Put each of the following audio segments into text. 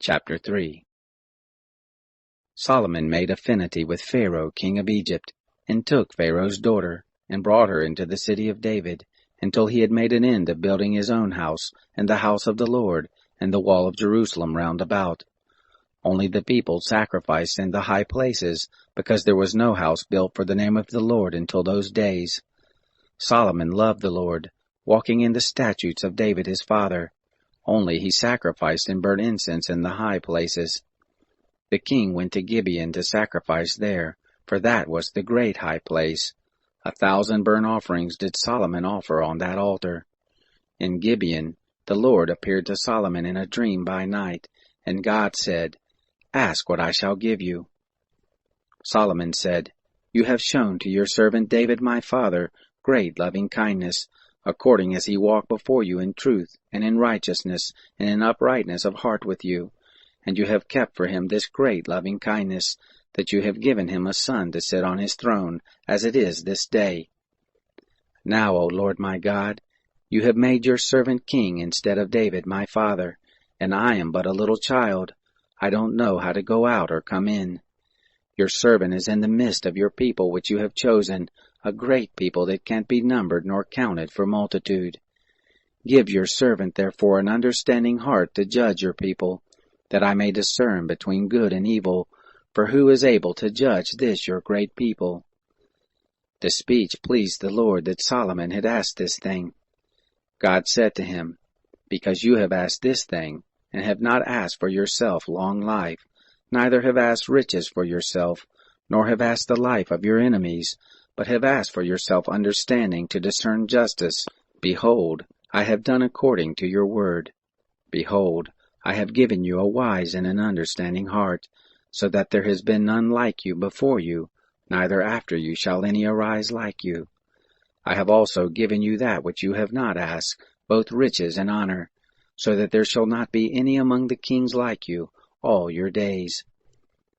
Chapter 3. Solomon made affinity with Pharaoh king of Egypt, and took Pharaoh's daughter, and brought her into the city of David, until he had made an end of building his own house, and the house of the Lord, and the wall of Jerusalem round about. Only the people sacrificed in the high places, because there was no house built for the name of the Lord until those days. Solomon loved the Lord, walking in the statutes of David his father. Only he sacrificed and burnt incense in the high places. The king went to Gibeon to sacrifice there, for that was the great high place. 1,000 burnt offerings did Solomon offer on that altar. In Gibeon the Lord appeared to Solomon in a dream by night, and God said, "Ask what I shall give you." Solomon said, "You have shown to your servant David my father great loving kindness, according as he walked before you in truth, and in righteousness, and in uprightness of heart with you. And you have kept for him this great loving kindness, that you have given him a son to sit on his throne, as it is this day. Now, O Lord my God, you have made your servant king instead of David my father, and I am but a little child. I don't know how to go out or come in. Your servant is in the midst of your people which you have chosen, a great people that can't be numbered nor counted for multitude. Give your servant therefore an understanding heart to judge your people, that I may discern between good and evil, for who is able to judge this your great people?" The speech pleased the Lord that Solomon had asked this thing. God said to him, "Because you have asked this thing, and have not asked for yourself long life, neither have asked riches for yourself, nor have asked the life of your enemies, but have asked for yourself understanding to discern justice, behold, I have done according to your word. Behold, I have given you a wise and an understanding heart, so that there has been none like you before you, neither after you shall any arise like you. I have also given you that which you have not asked, both riches and honor, so that there shall not be any among the kings like you all your days.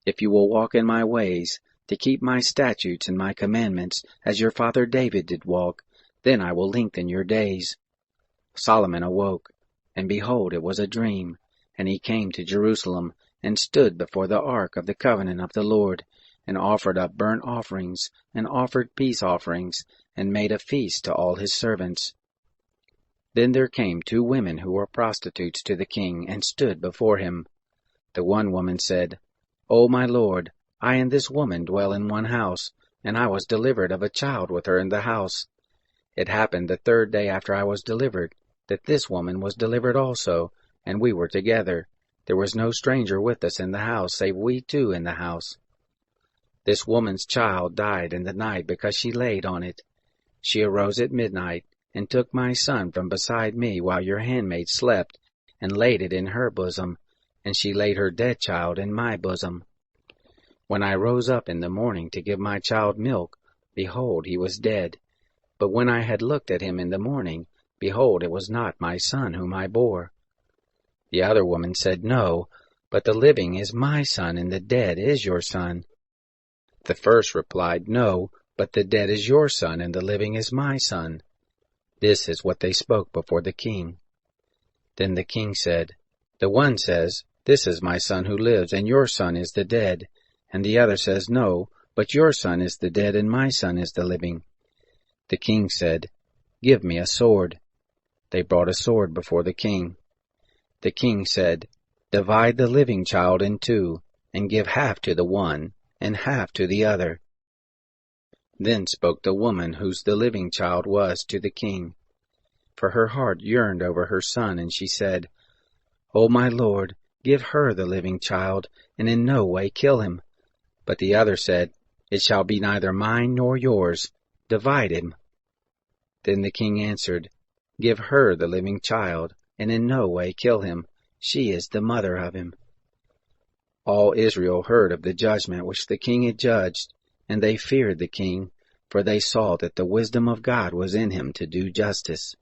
If you will walk in my ways, to keep my statutes and my commandments, as your father David did walk, then I will lengthen your days." Solomon awoke, and behold, it was a dream, and he came to Jerusalem, and stood before the ark of the covenant of the Lord, and offered up burnt offerings, and offered peace offerings, and made a feast to all his servants. Then there came 2 women who were prostitutes to the king, and stood before him. The one woman said, "O my lord, I and this woman dwell in one house, and I was delivered of a child with her in the house. It happened the 3rd day after I was delivered, that this woman was delivered also, and we were together. There was no stranger with us in the house, save we 2 in the house. This woman's child died in the night because she laid on it. She arose at midnight, and took my son from beside me while your handmaid slept, and laid it in her bosom, and she laid her dead child in my bosom. When I rose up in the morning to give my child milk, behold, he was dead. But when I had looked at him in the morning, behold, it was not my son whom I bore." The other woman said, "No, but the living is my son, and the dead is your son." The first replied, "No, but the dead is your son, and the living is my son." This is what they spoke before the king. Then the king said, "The one says, 'This is my son who lives, and your son is the dead.' And the other says, 'No, but your son is the dead, and my son is the living.'" The king said, "Give me a sword." They brought a sword before the king. The king said, "Divide the living child in 2, and give half to the one, and half to the other." Then spoke the woman whose the living child was to the king, for her heart yearned over her son, and she said, "O my lord, give her the living child, and in no way kill him." But the other said, "It shall be neither mine nor yours. Divide him." Then the king answered, "Give her the living child, and in no way kill him. She is the mother of him." All Israel heard of the judgment which the king had judged, and they feared the king, for they saw that the wisdom of God was in him to do justice.